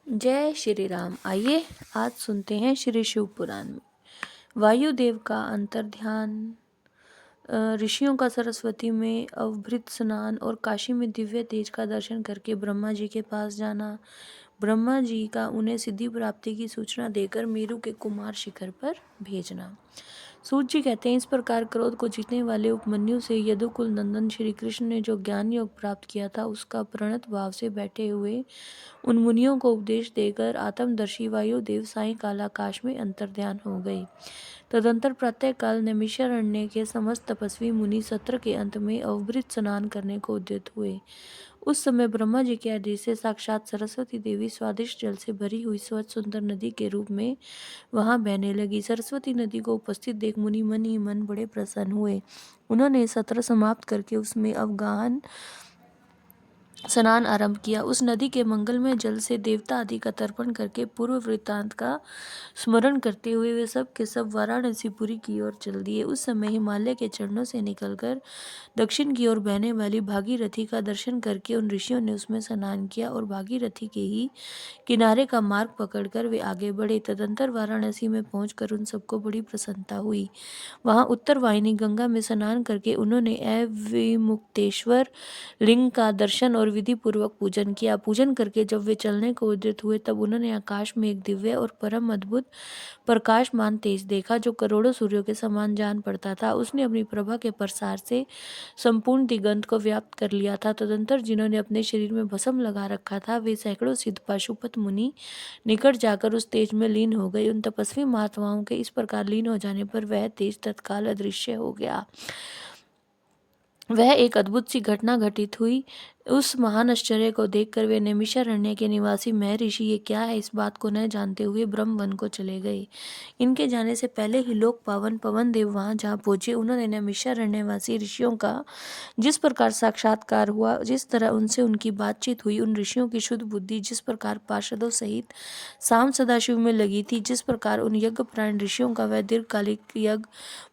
जय श्री राम। आइए आज सुनते हैं श्री शिव पुराण में वायुदेव का अंतर्ध्यान, ऋषियों का सरस्वती में अवभृत स्नान और काशी में दिव्य तेज का दर्शन करके ब्रह्मा जी के पास जाना, ब्रह्मा जी का उन्हें सिद्धि प्राप्ति की सूचना देकर मेरु के कुमार शिखर पर भेजना। सूत जी कहते हैं, इस प्रकार क्रोध को जीतने वाले उपमन्यु से यदुकुल नंदन श्री कृष्ण ने जो ज्ञान योग प्राप्त किया था, उसका प्रणत भाव से बैठे हुए उन मुनियों को उपदेश देकर आत्मदर्शी वायुदेव सायंकाल आकाश में अंतर्ध्यान हो गए। तदंतर प्रातःकाल नैमिषारण्य के समस्त तपस्वी मुनि सत्र के अंत में अवभृत स्नान करने को उद्यत हुए। उस समय ब्रह्मा जी के आदेश से साक्षात सरस्वती देवी स्वादिष्ट जल से भरी हुई स्वच्छ सुंदर नदी के रूप में वहां बहने लगी। सरस्वती नदी को उपस्थित देख मुनि मन ही मन बड़े प्रसन्न हुए। उन्होंने सत्र समाप्त करके उसमें अवगाहन स्नान आरंभ किया। उस नदी के मंगलमय जल से देवता आदि का तर्पण करके पूर्व वृत्तांत का स्मरण करते हुए वे सब के सब वाराणसीपुरी की ओर चल दिए। उस समय हिमालय के चरणों से निकलकर दक्षिण की ओर बहने वाली भागीरथी का दर्शन करके उन ऋषियों ने उसमें स्नान किया और भागीरथी के ही किनारे का मार्ग पकड़कर वे आगे बढ़े। तदंतर वाराणसी में पहुंचकर उन सबको बड़ी प्रसन्नता हुई। वहां उत्तर वाहिनी गंगा में स्नान करके उन्होंने अविमुक्तेश्वर लिंग का दर्शन और विधि पूर्वक पूजन किया। पूजन करके जब वे चलने को उद्यत हुए, तब उन्होंने आकाश में एक दिव्य और परम अद्भुत प्रकाशमान तेज देखा, जो करोड़ों सूर्यों के समान जान पड़ता था। उसने अपनी प्रभा के प्रसार से संपूर्ण दिगंत को व्याप्त कर लिया था। तदंतर जिन्होंने अपने शरीर में भस्म लगा रखा था, वे सैकड़ों सिद्ध पाशुपत मुनि निकट जाकर उस तेज में लीन हो गए। उन तपस्वी महात्माओं के इस प्रकार लीन हो जाने पर वह तेज तत्काल अदृश्य हो गया। वह एक अद्भुत सी घटना घटित हुई। उस महान आश्चर्य को देखकर वे नैमिषारण्य के निवासी महर्षि ये क्या है, इस बात को न जानते हुए ब्रह्म वन को चले गए। इनके जाने से पहले ही लोक पावन पवन देव वहां जा पहुंचे। उन्होंने नैमिषारण्यवासी ऋषियों का जिस प्रकार साक्षात्कार हुआ, जिस तरह उनसे उनकी बातचीत हुई, उन ऋषियों की शुद्ध बुद्धि जिस प्रकार पार्षदों सहित शाम सदाशिव में लगी थी, जिस प्रकार उन यज्ञपरायण ऋषियों का वह दीर्घकालिक यज्ञ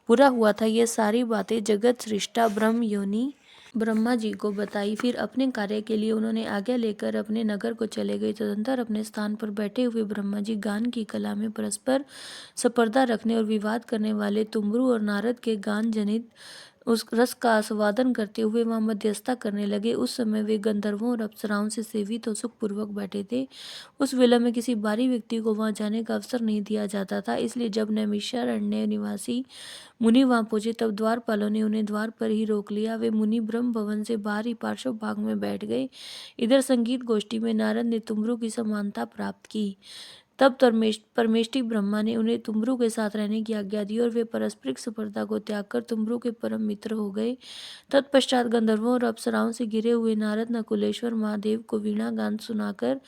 पूरा हुआ था, ये सारी बातें जगत सृष्टा ब्रह्म योनि ब्रह्मा जी को बताई। फिर अपने कार्य के लिए उन्होंने आज्ञा लेकर अपने नगर को चले गए। तदंतर अपने स्थान पर बैठे हुए ब्रह्मा जी गान की कला में परस्पर स्पर्धा रखने और विवाद करने वाले तुम्बरु और नारद के गान जनित उस रस का आस्वादन करते हुए वहां मध्यस्थता करने लगे। उस समय वे गंधर्वों और अप्सराओं से सेवित और सुखपूर्वक बैठे थे। उस वेला में किसी बाहरी व्यक्ति को वहां जाने का अवसर नहीं दिया जाता था, इसलिए जब नैमिषारण्य निवासी मुनि वहां पहुंचे, तब द्वारपालों ने उन्हें द्वार पर ही रोक लिया। वे मुनि ब्रह्म भवन से बाहर ही पार्श्व भाग में बैठ गए। इधर संगीत गोष्ठी में नारद ने तुमरू की समानता प्राप्त की। तब परमेष्टि ब्रह्मा ने उन्हें तुमरू के साथ रहने की आज्ञा दी और वे पारस्परिक स्पर्धा को त्याग कर तुमरू के परम मित्र हो गए। तत्पश्चात गंधर्वों और अप्सराओं से घिरे हुए नारद नकुलेश्वर महादेव को वीणा गान सुनाकर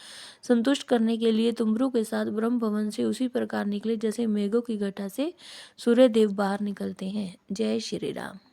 संतुष्ट करने के लिए तुमरू के साथ ब्रह्म भवन से उसी प्रकार निकले जैसे मेघों की घटा से सूर्यदेव बाहर निकलते हैं। जय श्री राम।